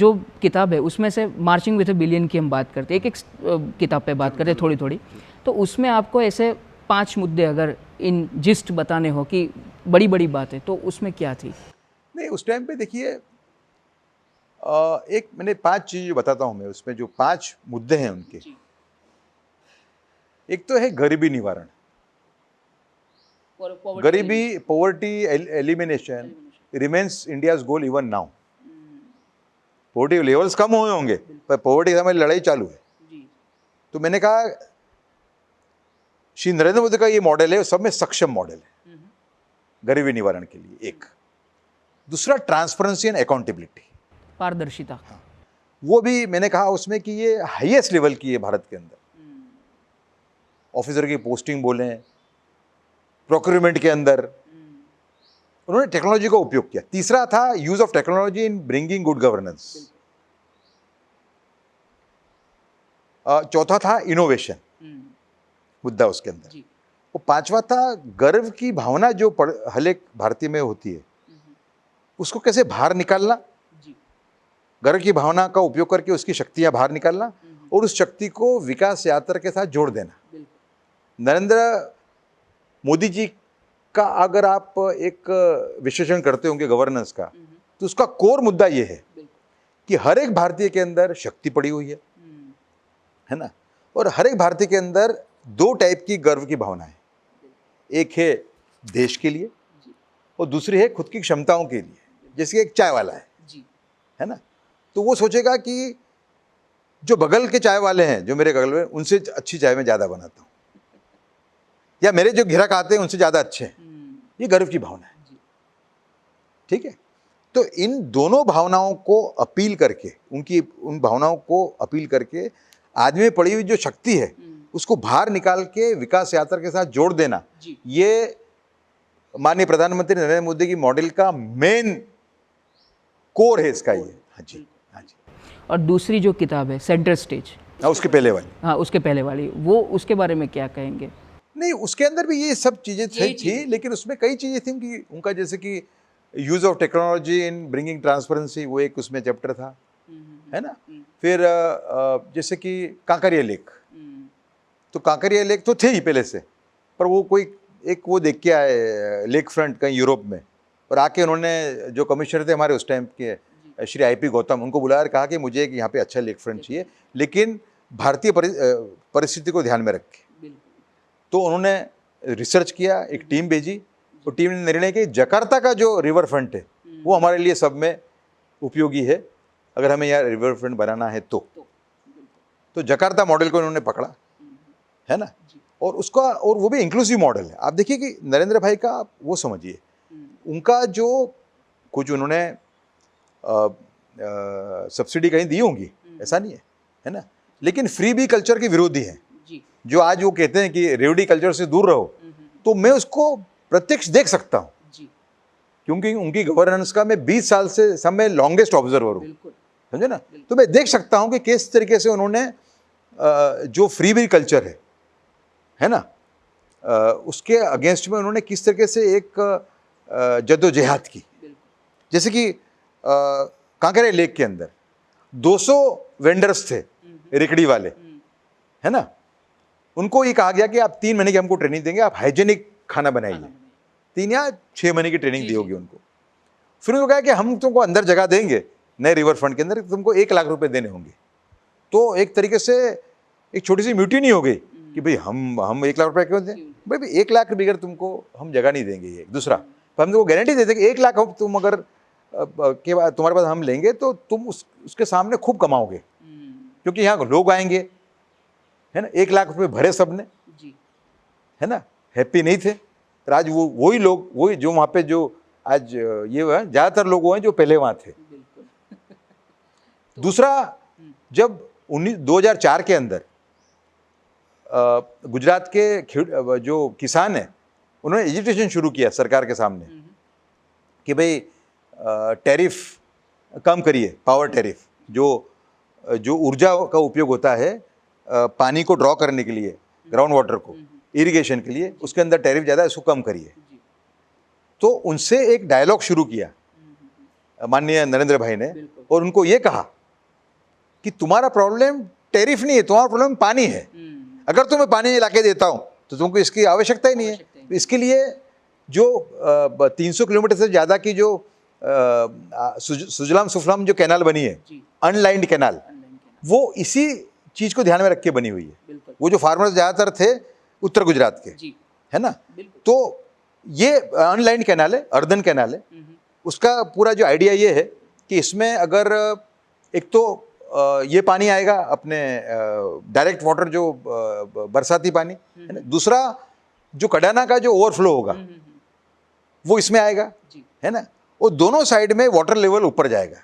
जो किताब है उसमें से मार्चिंग विद अ बिलियन की हम बात करते हैं, एक एक किताब पे बात करते हैं थोड़ी थोड़ी, तो उसमें आपको ऐसे 5 मुद्दे अगर इन जिस्ट बताने हो कि बड़ी बड़ी बात है, तो उसमें क्या थी? नहीं, उस टाइम पे देखिए एक मैंने 5 चीज़ें बताता हूँ मैं उसमें, जो 5 मुद्दे हैं उनके। एक तो है गरीबी निवारण, गरीबी, पॉवर्टी एलिमिनेशन रिमेन्स इंडियाज गोल इवन नाउ। पॉवर्टी लेवल्स कम हुए होंगे पर पॉवर्टी के साथ हमारी लड़ाई चालू है। तो मैंने कहा श्री नरेंद्र मोदी का ये मॉडल है, सब में सक्षम मॉडल है गरीबी निवारण के लिए। एक दूसरा ट्रांसपेरेंसी एंड अकाउंटेबिलिटी, पारदर्शिता। वो भी मैंने कहा उसमें कि ये हाईएस्ट लेवल की है भारत के अंदर। ऑफिसर की पोस्टिंग बोले, प्रोक्योरमेंट के अंदर उन्होंने टेक्नोलॉजी का उपयोग किया। तीसरा था use of technology in bringing good governance. चौथा था इनोवेशन मुद्दा उसके अंदर। और पांचवा था गर्व की भावना जो हर एक भारतीय में होती है, उसको कैसे बाहर निकालना, गर्व की भावना का उपयोग करके उसकी शक्तियां बाहर निकालना और उस शक्ति को विकास यात्रा के साथ जोड़ देना। नरेंद्र मोदी जी का अगर आप एक विश्लेषण करते होंगे गवर्नेंस का, तो उसका कोर मुद्दा ये है कि हर एक भारतीय के अंदर शक्ति पड़ी हुई है ना, और हर एक भारतीय के अंदर 2 टाइप की गर्व की भावना है। एक है देश के लिए और दूसरी है खुद की क्षमताओं के लिए। जैसे एक चाय वाला है ना, तो वो सोचेगा कि जो बगल के चाय वाले हैं, जो मेरे बगल में, उनसे अच्छी चाय मैं ज़्यादा बनाता हूँ, या मेरे जो ग्राहक आते हैं उनसे ज़्यादा अच्छे हैं। ये गर्व की भावना है, ठीक है। तो इन दोनों भावनाओं को अपील करके, उन भावनाओं को अपील करके आदमी में पड़ी हुई जो शक्ति है उसको बाहर निकाल के विकास यात्रा के साथ जोड़ देना, ये माननीय प्रधानमंत्री नरेंद्र मोदी की मॉडल का मेन कोर है इसका ये। हाँ जी, हाँ जी। और दूसरी जो किताब है सेंटर स्टेज, उसके पहले वाली, हाँ उसके पहले वाली, वो उसके बारे में क्या कहेंगे? नहीं, उसके अंदर भी ये सब चीज़ें थी, लेकिन उसमें कई चीज़ें थी कि उनका, जैसे कि use of technology in bringing transparency, वो एक उसमें चैप्टर था, है ना। फिर जैसे कि कांकरिया लेक, तो कांकरिया लेक तो थे ही पहले से, पर वो कोई एक वो देख के आए लेक फ्रंट कहीं यूरोप में, और आके उन्होंने, जो कमिश्नर थे हमारे उस टाइम के श्री IP गौतम, उनको बुलाया और कहा कि मुझे एक यहाँ पे अच्छा लेक फ्रंट चाहिए, लेकिन भारतीय परिस्थिति को ध्यान में रख के। तो उन्होंने रिसर्च किया, एक टीम भेजी, तो टीम ने निर्णय किया जकार्ता का जो रिवर फ्रंट है वो हमारे लिए सब में उपयोगी है, अगर हमें यहाँ रिवर फ्रंट बनाना है तो जकार्ता मॉडल को उन्होंने पकड़ा, है ना। और उसका, और वो भी इंक्लूसिव मॉडल है। आप देखिए कि नरेंद्र भाई का आप वो समझिए, उनका जो कुछ उन्होंने सब्सिडी कहीं दी होंगी, ऐसा नहीं है ना, लेकिन फ्री बी कल्चर के विरोधी हैं, जो आज वो कहते हैं कि रेवड़ी कल्चर से दूर रहो, तो मैं उसको प्रत्यक्ष देख सकता हूँ, क्योंकि उनकी गवर्नेंस का मैं 20 साल से सब में लॉन्गेस्ट ऑब्जर्वर हूँ, समझे ना। तो मैं देख सकता हूँ कि किस तरीके से उन्होंने जो फ्री बी कल्चर है ना, उसके अगेंस्ट में उन्होंने किस तरीके से एक जद्दोजहद की। जैसे कि कांकरिया लेक के अंदर 200 वेंडर्स थे रेकड़ी वाले, है ना, उनको ये कहा गया कि आप 3 महीने की हमको ट्रेनिंग देंगे, आप हाइजेनिक खाना बनाइए। 3 या 6 महीने की ट्रेनिंग दी होगी उनको। फिर उन्होंने कहा कि हम तुमको अंदर जगह देंगे नए रिवर फ्रंट के अंदर, तुमको 1 लाख रुपए देने होंगे। तो एक तरीके से एक छोटी सी म्यूटिनी हो गई कि भाई हम 1 लाख रुपए क्यों दें, भाई 1 लाख के बगैर तुमको हम जगह नहीं देंगे। ये दूसरा, तो हम तुमको गारंटी देते कि 1 लाख तुम अगर के बाद तुम्हारे पास हम लेंगे तो तुम उसके सामने खूब कमाओगे, क्योंकि यहाँ लोग आएंगे, है ना। 1 लाख रुपए भरे सबने, है ना, हैप्पी नहीं थे। तो आज वही लोग, वही जो वहाँ पे, जो आज ये ज़्यादातर लोग वो हैं जो पहले वहाँ थे। दूसरा, जब 2004 के अंदर गुजरात के जो किसान हैं उन्होंने एजिटेशन शुरू किया सरकार के सामने कि भाई टैरिफ कम करिए, पावर टैरिफ, जो ऊर्जा का उपयोग होता है पानी को ड्रॉ करने के लिए, ग्राउंड वाटर को, इरिगेशन के लिए, उसके अंदर टैरिफ ज़्यादा है, इसको कम करिए। तो उनसे एक डायलॉग शुरू किया माननीय नरेंद्र भाई ने, और उनको ये कहा कि तुम्हारा प्रॉब्लम टैरिफ नहीं है, तुम्हारा प्रॉब्लम पानी है। अगर तुम्हें पानी ला के देता हूँ तो तुमको इसकी आवश्यकता ही नहीं है। तो इसके लिए जो 300 किलोमीटर से ज़्यादा की जो सुजलाम सुफलाम जो कैनाल बनी है, अनलाइंड कैनाल, वो इसी चीज़ को ध्यान में रख के बनी हुई है। वो जो फार्मर्स ज़्यादातर थे उत्तर गुजरात के, है ना, तो ये अनलाइंड कैनाल है, अर्धन कैनाल है। उसका पूरा जो आइडिया ये है कि इसमें अगर एक तो ये पानी आएगा अपने डायरेक्ट वाटर जो बरसाती पानी है ना, दूसरा जो कडाना का जो ओवरफ्लो होगा वो इसमें आएगा, है ना, और दोनों साइड में वाटर लेवल ऊपर जाएगा।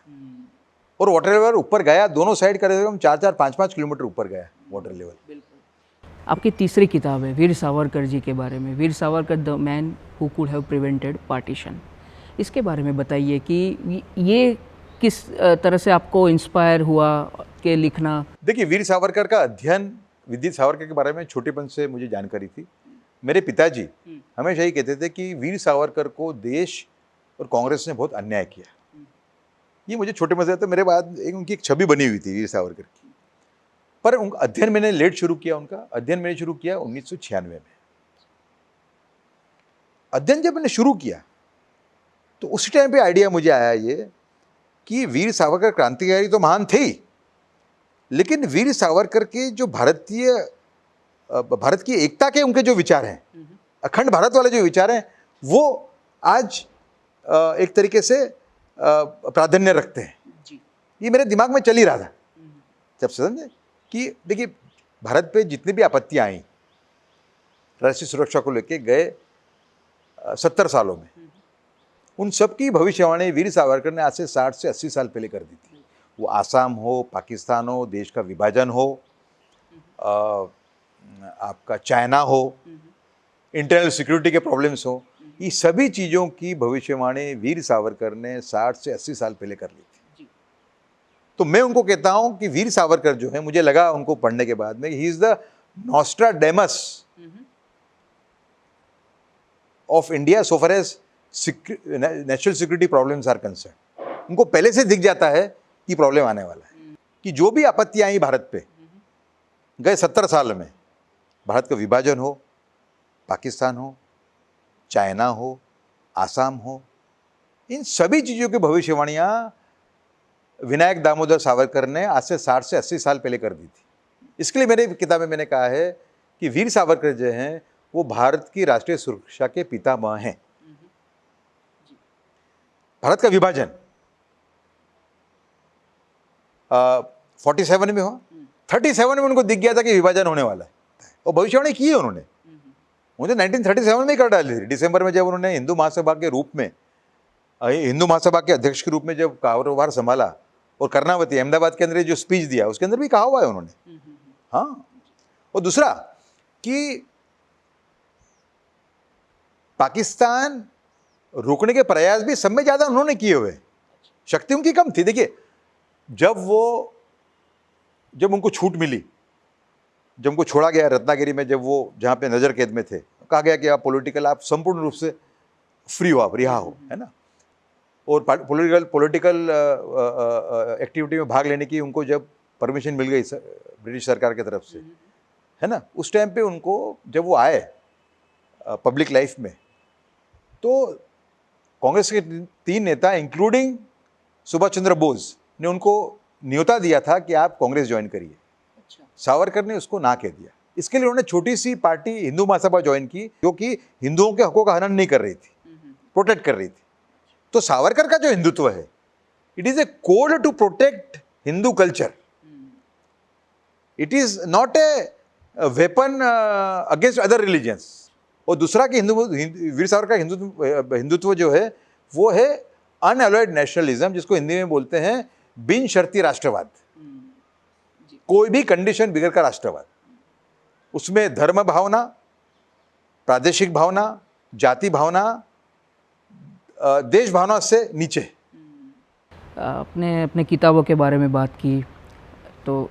और वाटर लेवल ऊपर गया, दोनों साइड करीब हम 4-4, 5-5 किलोमीटर ऊपर गया वाटर लेवल। आपकी तीसरी किताब है वीर सावरकर जी के बारे में, Veer Savarkar the man who could have prevented partition. इसके बारे में बताइए कि ये किस तरह से आपको इंस्पायर हुआ के लिखना। देखिए, वीर सावरकर का अध्ययन, विद्युत सावरकर के बारे में छोटेपन से मुझे जानकारी थी। मेरे पिताजी हमेशा ही कहते थे कि वीर सावरकर को देश और कांग्रेस ने बहुत अन्याय किया। ये मुझे छोटे से, तो मेरे बाद उनकी एक छवि बनी हुई थी वीर सावरकर की। पर उनका अध्ययन मैंने लेट शुरू किया, उनका अध्ययन मैंने शुरू किया 1996 में। अध्ययन जब मैंने शुरू किया तो उस टाइम पे आइडिया मुझे आया ये कि वीर सावरकर क्रांतिकारी तो महान थे ही, लेकिन वीर सावरकर के जो भारत की एकता के उनके जो विचार हैं, अखंड भारत वाले जो विचार हैं, वो आज एक तरीके से प्राधान्य रखते हैं। ये मेरे दिमाग में चल ही रहा था जब से, समझे कि देखिए भारत पे जितनी भी आपत्तियां आई राष्ट्रीय सुरक्षा को लेके गए 70 सालों में, उन सब की भविष्यवाणी वीर सावरकर ने आज से 60 से 80 साल पहले कर दी थी। वो आसाम हो, पाकिस्तान हो, देश का विभाजन हो, आपका चाइना हो, इंटरनल सिक्योरिटी के प्रॉब्लम्स हो, ये सभी चीज़ों की भविष्यवाणी वीर सावरकर ने 60 से 80 साल पहले कर ली थी। तो मैं उनको कहता हूँ कि वीर सावरकर जो है, मुझे लगा उनको पढ़ने के बाद में, he is the Nostradamus of India so far as national security problems are concern. उनको पहले से दिख जाता है कि प्रॉब्लम आने वाला है, कि जो भी आपत्तियां आई भारत पे गए 70 साल में, भारत का विभाजन हो, पाकिस्तान हो, चाइना हो, आसाम हो, इन सभी चीज़ों की भविष्यवाणियां विनायक दामोदर सावरकर ने आज से 60 से 80 साल पहले कर दी थी। इसके लिए मेरी किताब में मैंने कहा है कि वीर सावरकर जो हैं वो भारत की राष्ट्रीय सुरक्षा के पितामह हैं। भारत का विभाजन 47 में हुआ, 37 में उनको दिख गया था कि विभाजन होने वाला है, और भविष्यवाणी की है उन्होंने। मुझे 1937 में ही कर डाली थी, दिसंबर में, जब उन्होंने हिंदू महासभा के रूप में, हिंदू महासभा के अध्यक्ष के रूप में जब कारोबार संभाला, और कर्नावती अहमदाबाद के अंदर जो स्पीच दिया उसके अंदर भी कहा हुआ है उन्होंने। हाँ, और दूसरा कि पाकिस्तान रोकने के प्रयास भी सब में ज़्यादा उन्होंने किए हुए, शक्ति उनकी कम थी। देखिए, जब उनको छूट मिली, जब उनको छोड़ा गया रत्नागिरी में, जब वो जहाँ पे नज़र कैद में थे, कहा गया कि आप संपूर्ण रूप से फ्री हो, आप रिहा हो, है ना, और पॉलिटिकल एक्टिविटी में भाग लेने की उनको जब परमिशन मिल गई ब्रिटिश सरकार की तरफ से, है ना, उस टाइम पे उनको, जब वो आए पब्लिक लाइफ में, तो कांग्रेस के 3 नेता इंक्लूडिंग सुभाष चंद्र बोस ने उनको न्योता दिया था कि आप कांग्रेस ज्वाइन करिए। सावरकर ने उसको ना कह दिया। इसके लिए उन्होंने छोटी सी पार्टी हिंदू महासभा ज्वाइन की, जो कि हिंदुओं के हकों का हनन नहीं कर रही थी, प्रोटेक्ट कर रही थी। तो सावरकर का जो हिंदुत्व है, it is a code to protect Hindu culture, it is not a weapon against other religions. और दूसरा कि वीर सावरकर का हिंदुत्व जो है वो है अनअलॉयड नेशनलिज्म, जिसको हिंदी में बोलते हैं बिन शर्ती राष्ट्रवाद, कोई भी कंडीशन बिगड़ का राष्ट्रवाद। उसमें धर्म भावना, प्रादेशिक भावना, जाति भावना, देश भावना से नीचे। आपने अपने किताबों के बारे में बात की, तो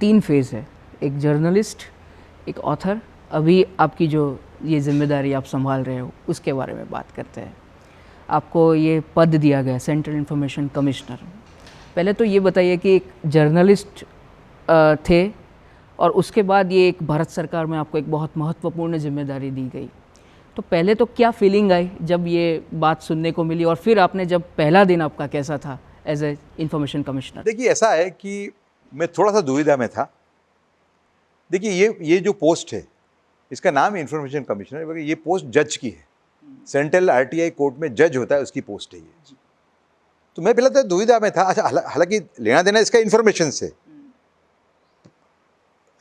3 फेज़ है, एक जर्नलिस्ट, एक ऑथर, अभी आपकी जो ये जिम्मेदारी आप संभाल रहे हो उसके बारे में बात करते हैं। आपको ये पद दिया गया सेंट्रल इंफॉर्मेशन कमिश्नर। पहले तो ये बताइए कि एक जर्नलिस्ट थे और उसके बाद ये एक भारत सरकार में आपको एक बहुत महत्वपूर्ण जिम्मेदारी दी गई, तो पहले तो क्या फीलिंग आई जब ये बात सुनने को मिली, और फिर आपने जब पहला दिन आपका कैसा था एज ए इंफॉर्मेशन कमिश्नर? देखिए ऐसा है कि मैं थोड़ा सा दुविधा में था। देखिए ये जो पोस्ट है इसका नाम इंफॉर्मेशन कमिश्नर, मगर ये पोस्ट जज की है। सेंट्रल आरटीआई कोर्ट में जज होता है, उसकी पोस्ट है ये। तो मैं पहले तो दुविधा में था। अच्छा, हालांकि लेना देना इसका इंफॉर्मेशन से,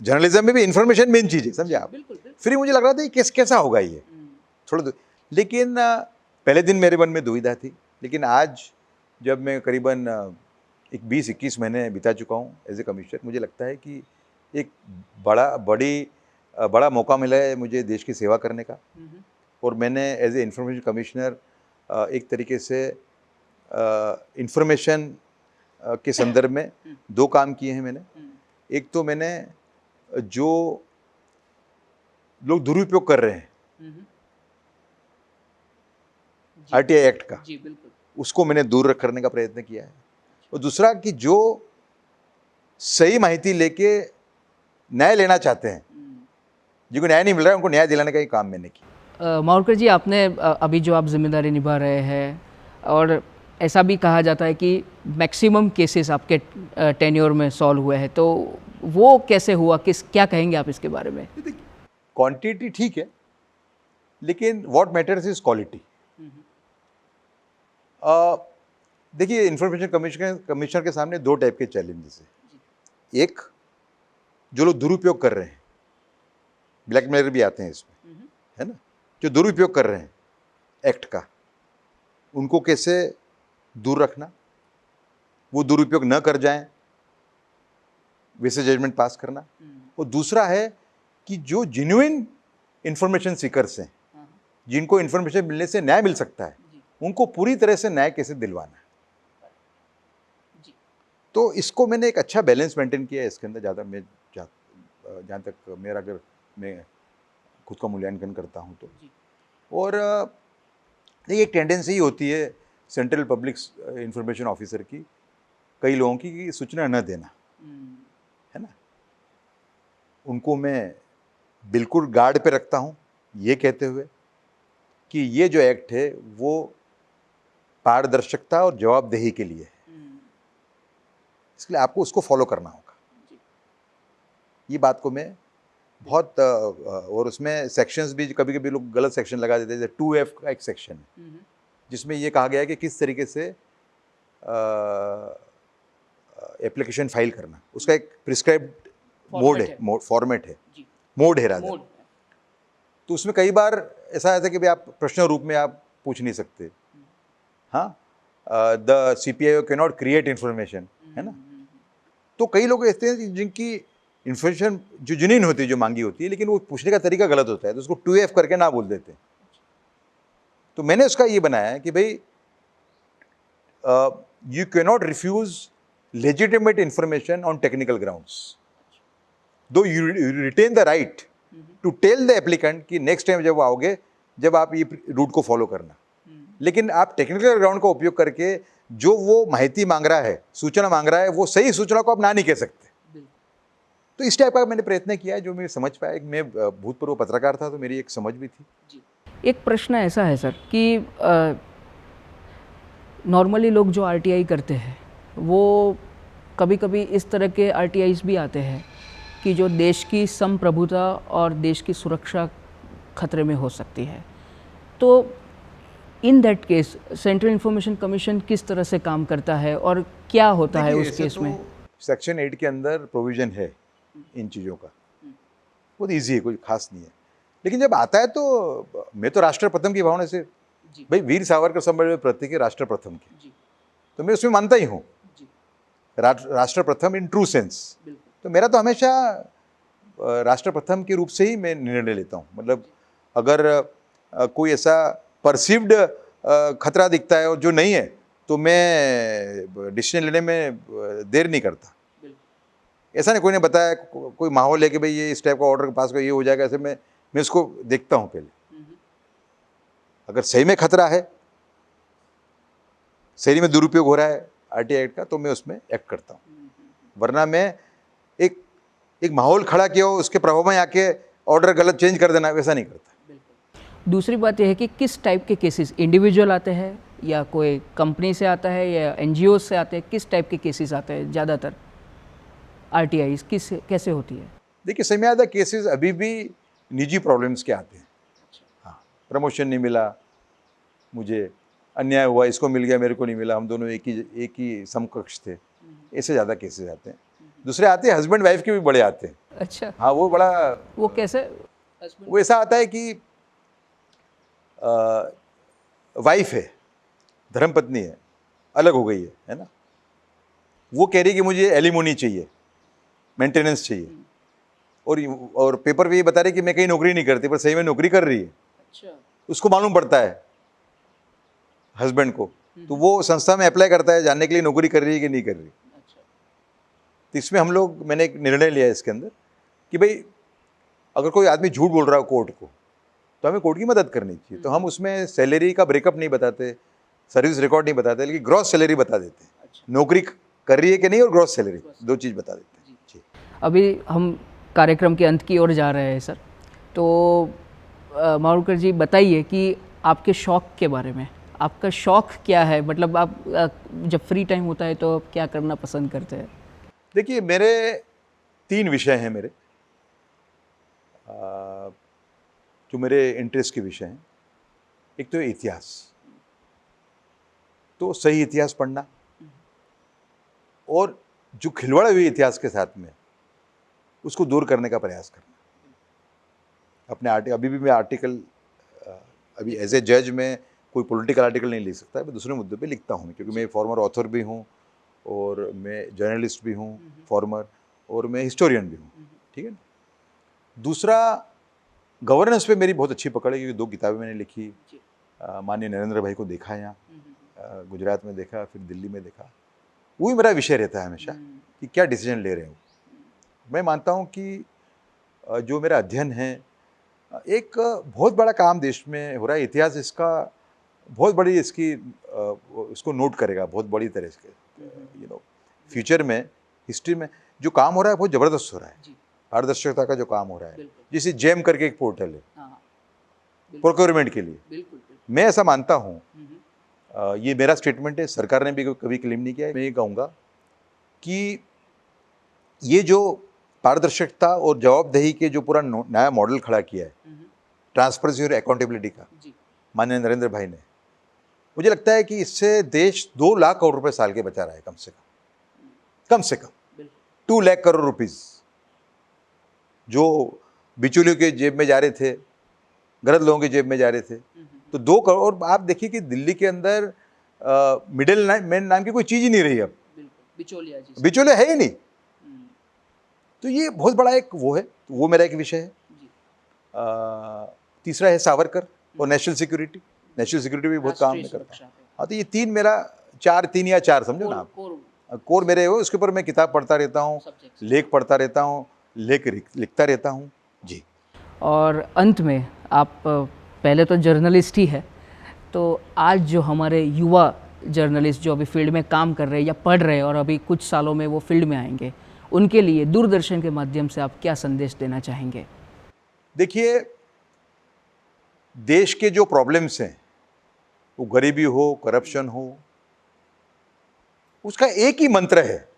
जर्नलिज्म में भी इंफॉर्मेशन मेन चीज़ है, समझे आप। फिर मुझे लग रहा था कि कैसा होगा ये थोड़ा, लेकिन पहले दिन मेरे मन में दुविधा थी। लेकिन आज जब मैं करीबन 20-21 महीने बिता चुका हूँ एज ए कमिश्नर, मुझे लगता है कि एक बड़ा मौका मिला है मुझे देश की सेवा करने का। और मैंने एज ए इंफॉर्मेशन कमिश्नर एक तरीके से इंफॉर्मेशन के संदर्भ में 2 काम किए हैं मैंने। एक तो मैंने जो लोग दुरुपयोग कर रहे हैं आरटीआई एक्ट का, उसको मैंने दूर करने का प्रयत्न किया है। और दूसरा कि जो सही माहिती लेके न्याय लेना चाहते हैं, जिनको न्याय नहीं मिल रहा है, उनको न्याय दिलाने का ही काम मैंने किया। मावड़कर जी, आपने अभी जो आप जिम्मेदारी निभा रहे हैं, और ऐसा भी कहा जाता है कि मैक्सिमम केसेस आपके टेन्योर में सॉल्व हुए हैं, तो वो कैसे हुआ, क्या कहेंगे आप इसके बारे में? क्वांटिटी ठीक है, लेकिन व्हाट मैटर्स इज क्वालिटी। देखिए इंफॉर्मेशन कमिश्नर के सामने 2 टाइप के चैलेंजेस हैं। एक, जो लोग दुरुपयोग कर रहे हैं, ब्लैकमेलर भी आते हैं इसमें, है ना, जो दुरुपयोग कर रहे हैं एक्ट का, उनको कैसे दूर रखना, वो दुरुपयोग न कर जाएं, वैसे जजमेंट पास करना। और दूसरा है कि जो जेन्युइन इंफॉर्मेशन सीकर्स हैं, जिनको इंफॉर्मेशन मिलने से न्याय मिल सकता है, उनको पूरी तरह से न्याय कैसे दिलवाना है। तो इसको मैंने एक अच्छा बैलेंस मेंटेन किया है इसके अंदर। ज़्यादा मैं जहाँ तक मेरा, अगर मैं खुद का मूल्यांकन करता हूँ तो, और ये एक टेंडेंसी ही होती है सेंट्रल पब्लिक इंफॉर्मेशन ऑफिसर की, कई लोगों की, कि सूचना न देना, है ना। उनको मैं बिल्कुल गार्ड पे रखता हूँ, ये कहते हुए कि ये जो एक्ट है वो पारदर्शिता और जवाबदेही के लिए है, इसलिए आपको उसको फॉलो करना होगा। ये बात को मैं बहुत और उसमें सेक्शंस भी कभी कभी लोग गलत सेक्शन लगा देते हैं। जैसे 2F का एक सेक्शन है जिसमें ये कहा गया है कि किस तरीके से एप्लीकेशन फाइल करना, उसका एक प्रिस्क्राइब्ड मोड है, फॉर्मेट है, मोड है रादर। तो उसमें कई बार ऐसा आता है कि भाई आप प्रश्न रूप में आप पूछ नहीं सकते। हाँ, the CPIO can not create information, है ना। तो कई लोग ऐसे हैं जिनकी इन्फॉर्मेशन जो जेन्युइन होती है, जो मांगी होती है, लेकिन वो पूछने का तरीका गलत होता है, तो उसको 2F करके ना बोल देते। तो मैंने उसका ये बनाया है कि भाई you can not refuse legitimate information on technical grounds, though you retain the right to tell the applicant कि नेक्स्ट टाइम जब आओगे, जब आप ये रूट को फॉलो करना। लेकिन आप टेक्निकल ग्राउंड का उपयोग करके जो वो माहिती मांग रहा है, सूचना मांग रहा है, वो सही सूचना को आप ना नहीं कह सकते। तो इस टाइप का मैंने प्रयत्न किया है, जो मैं समझ पाया। मैं भूतपूर्व पत्रकार था, तो मेरी एक समझ भी थी। एक प्रश्न ऐसा है सर कि नॉर्मली लोग जो आरटीआई करते हैं, वो कभी कभी इस तरह के आरटीआईज भी आते हैं कि जो देश की संप्रभुता और देश की सुरक्षा खतरे में हो सकती है। तो in that case central information commission किस तरह से काम करता है और क्या होता है उस केस में? सेक्शन 8 के अंदर प्रोविज़न है इन चीज़ों का, बहुत ईजी है, कोई खास नहीं है। लेकिन जब आता है तो मैं तो राष्ट्र प्रथम की भावना से, भाई वीर सावरकर संबंध प्रतीक है राष्ट्र प्रथम के, तो मैं उसमें मानता ही हूँ, राष्ट्र प्रथम इन ट्रू सेंस। तो मेरा तो हमेशा राष्ट्र प्रथम के रूप से ही मैं निर्णय लेता हूँ। मतलब अगर कोई ऐसा परसीव्ड खतरा दिखता है और जो नहीं है, तो मैं डिसीजन लेने में देर नहीं करता। ऐसा नहीं कोई ने बताया, कोई माहौल है कि भाई ये इस टाइप का ऑर्डर पास को ये हो जाएगा, ऐसे मैं उसको देखता हूँ पहले। अगर सही में खतरा है सही में दुरुपयोग हो रहा है आरटीआई एक्ट का तो मैं उसमें एक्ट करता हूँ, वरना मैं एक एक माहौल खड़ा किया हो उसके प्रभाव में आके ऑर्डर गलत चेंज कर देना, वैसा नहीं करता। दूसरी बात यह है कि किस टाइप के केसेस, इंडिविजुअल आते हैं या कोई कंपनी से आता है या एनजीओ से आते हैं, किस टाइप के केसेस आते हैं ज़्यादातर आरटीआई किस कैसे होती है? देखिए सही में ज़्यादा केसेस अभी भी निजी प्रॉब्लम्स के आते हैं। हाँ, प्रमोशन नहीं मिला मुझे, अन्याय हुआ, इसको मिल गया मेरे को नहीं मिला, हम दोनों एक ही समकक्ष थे, ऐसे ज़्यादा केसेस आते हैं। दूसरे आते हैं हस्बैंड वाइफ के भी बड़े आते हैं। अच्छा, हाँ वो बड़ा, वो कैसे? वो ऐसा आता है कि वाइफ है, धर्मपत्नी है, अलग हो गई है ना, वो कह रही कि मुझे एलिमोनी चाहिए, मेंटेनेंस चाहिए, और पेपर पे ये बता रही कि मैं कहीं नौकरी नहीं करती, पर सही में नौकरी कर रही है। अच्छा, उसको मालूम पड़ता है हस्बैंड को, तो वो संस्था में अप्लाई करता है जानने के लिए नौकरी कर रही है कि नहीं कर रही। तो इसमें मैंने एक निर्णय लिया इसके अंदर कि भाई अगर कोई आदमी झूठ बोल रहा है कोर्ट को तो हमें कोर्ट की मदद करनी चाहिए। तो हम उसमें सैलरी का ब्रेकअप नहीं बताते, सर्विस रिकॉर्ड नहीं बताते, लेकिन ग्रॉस सैलरी बता देते हैं। अच्छा। नौकरी कर रही है कि नहीं और ग्रॉस सैलरी, दो चीज़ बता देते हैं। जी। अभी हम कार्यक्रम के अंत की ओर जा रहे हैं सर, तो मावड़कर जी बताइए कि आपके शौक़ के बारे में, आपका शौक़ क्या है? मतलब आप जब फ्री टाइम होता है तो आप क्या करना पसंद करते हैं? देखिए मेरे 3 विषय हैं मेरे, जो मेरे इंटरेस्ट के विषय हैं। एक तो इतिहास, तो सही इतिहास पढ़ना, और जो खिलवाड़ हुई इतिहास के साथ में उसको दूर करने का प्रयास करना। अपने अभी भी मैं आर्टिकल, अभी एज ए जज में कोई पॉलिटिकल आर्टिकल नहीं लिख सकता, मैं दूसरे मुद्दों पे लिखता हूँ, क्योंकि मैं फॉर्मर ऑथर भी हूँ और मैं जर्नलिस्ट भी हूँ फॉर्मर, और मैं हिस्टोरियन भी हूँ। ठीक है ना। दूसरा, गवर्नेंस पे मेरी बहुत अच्छी पकड़ है, क्योंकि 2 किताबें मैंने लिखी। माननीय नरेंद्र भाई को देखा यहाँ गुजरात में देखा, फिर दिल्ली में देखा। वही मेरा विषय रहता है हमेशा कि क्या डिसीजन ले रहे हो। मैं मानता हूँ कि जो मेरा अध्ययन है, एक बहुत बड़ा काम देश में हो रहा है, इतिहास इसका बहुत बड़ी इसको नोट करेगा बहुत बड़ी तरह से। फ्यूचर में, हिस्ट्री में जो काम हो रहा है बहुत ज़बरदस्त हो रहा है। पारदर्शिता का जो काम हो रहा है, जैसे जेम करके एक पोर्टल है प्रोक्योरमेंट के लिए, मैं ऐसा मानता हूँ, ये मेरा स्टेटमेंट है, सरकार ने भी कभी क्लेम नहीं किया है। मैं ये कहूँगा कि ये जो पारदर्शिता और जवाबदेही के जो पूरा नया मॉडल खड़ा किया है, ट्रांसपेरेंसी और अकाउंटेबिलिटी का, माननीय नरेंद्र भाई ने, मुझे लगता है कि इससे देश 2 लाख करोड़ रुपए साल के बचा रहा है, कम से कम 2 लाख करोड़ रुपीस जो बिचौलियों के जेब में जा रहे थे, गलत लोगों की जेब में जा रहे थे। तो 2 करोड़, और आप देखिए कि दिल्ली के अंदर मिडिल मैन नाम की कोई चीज़ ही नहीं रही अब, बिचौलिया है ही नहीं। तो ये बहुत बड़ा एक वो है, तो वो मेरा एक विषय है। तीसरा है सावरकर और नेशनल सिक्योरिटी भी बहुत काम में करता है। हाँ, तो ये 3 मेरा 3 या 4 समझो ना आप, कोर मेरे हो। उसके ऊपर मैं किताब पढ़ता रहता हूँ, लेख पढ़ता रहता हूँ, लेख लिखता रहता हूँ। जी। और अंत में आप पहले तो जर्नलिस्ट ही है, तो आज जो हमारे युवा जर्नलिस्ट जो अभी फील्ड में काम कर रहे हैं या पढ़ रहे हैं और अभी कुछ सालों में वो फील्ड में आएंगे, उनके लिए दूरदर्शन के माध्यम से आप क्या संदेश देना चाहेंगे? देखिए, देश के जो प्रॉब्लम्स हैं, वो गरीबी हो, करप्शन हो, उसका एक ही मंत्र है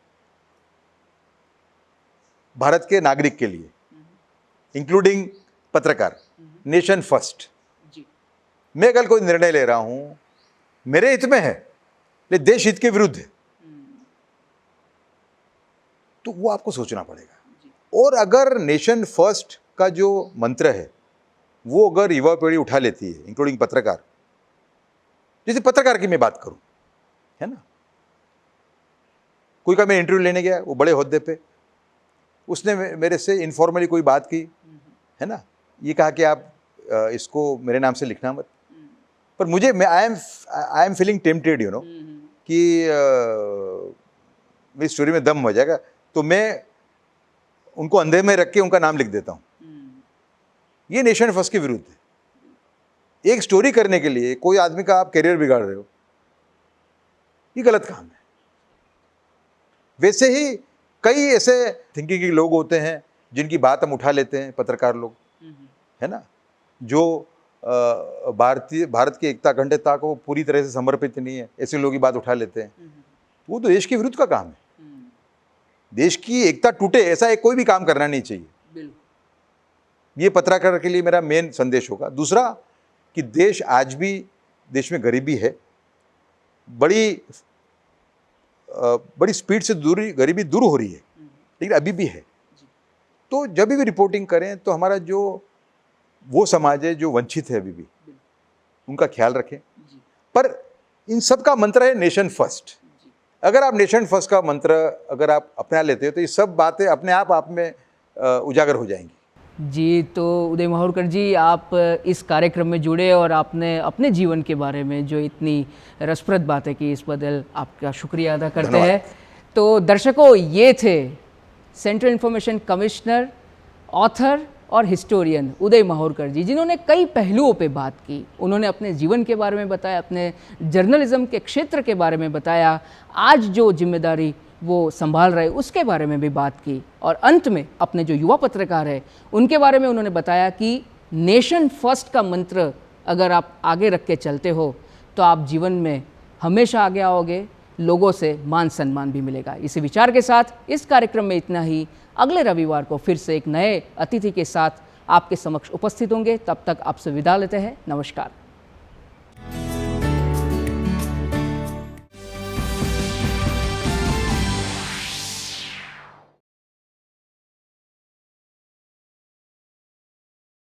भारत के नागरिक के लिए, इंक्लूडिंग पत्रकार, नेशन फर्स्ट। मैं कल कोई निर्णय ले रहा हूं, मेरे हित में है लेकिन देश हित के विरुद्ध है, तो वो आपको सोचना पड़ेगा। और अगर नेशन फर्स्ट का जो मंत्र है वो अगर युवा पीढ़ी उठा लेती है, इंक्लूडिंग पत्रकार, जैसे पत्रकार की मैं बात करूं, है ना, कोई का मैं इंटरव्यू लेने गया, वो बड़े ओहदे पे, उसने मेरे से इनफॉर्मली कोई बात की, है ना, ये कहा कि आप इसको मेरे नाम से लिखना मत, पर मुझे I am feeling tempted, you know, कि मेरी स्टोरी में दम हो जाएगा, तो मैं उनको अंधे में रख के उनका नाम लिख देता हूँ। ये नेशन फर्स्ट के विरुद्ध है। एक स्टोरी करने के लिए कोई आदमी का आप करियर बिगाड़ रहे हो, ये गलत काम है। वैसे ही कई ऐसे थिंकिंग के लोग होते हैं जिनकी बात हम उठा लेते हैं, पत्रकार लोग, है ना, जो भारत की एकता अखंडता को पूरी तरह से समर्पित नहीं है, ऐसे लोग की बात उठा लेते हैं। वो तो देश के विरुद्ध का काम है। देश की एकता टूटे ऐसा एक कोई भी काम करना नहीं चाहिए। ये पत्रकार के लिए मेरा मेन संदेश होगा। दूसरा कि देश में गरीबी है, बड़ी स्पीड से गरीबी दूर हो रही है, लेकिन अभी भी है। तो जब भी रिपोर्टिंग करें तो हमारा जो वो समाज है जो वंचित है अभी भी, उनका ख्याल रखें। पर इन सब का मंत्र है नेशन फर्स्ट। अगर आप नेशन फर्स्ट का मंत्र अगर आप अपना लेते हो तो ये सब बातें अपने आप में उजागर हो जाएंगी। जी, तो उदय माहुरकर जी, आप इस कार्यक्रम में जुड़े और आपने अपने जीवन के बारे में जो इतनी रसप्रद बातें की, इस बदल आपका शुक्रिया अदा करते हैं। तो दर्शकों, ये थे सेंट्रल इंफॉर्मेशन कमिश्नर, ऑथर और हिस्टोरियन उदय माहुरकर जी, जिन्होंने कई पहलुओं पे बात की। उन्होंने अपने जीवन के बारे में बताया, अपने जर्नलिज्म के क्षेत्र के बारे में बताया, आज जो जिम्मेदारी वो संभाल रहे उसके बारे में भी बात की, और अंत में अपने जो युवा पत्रकार हैं उनके बारे में उन्होंने बताया कि नेशन फर्स्ट का मंत्र अगर आप आगे रख के चलते हो तो आप जीवन में हमेशा आगे आओगे, लोगों से मान सम्मान भी मिलेगा। इसी विचार के साथ इस कार्यक्रम में इतना ही। अगले रविवार को फिर से एक नए अतिथि के साथ आपके समक्ष उपस्थित होंगे। तब तक आपसे विदा लेते हैं। नमस्कार।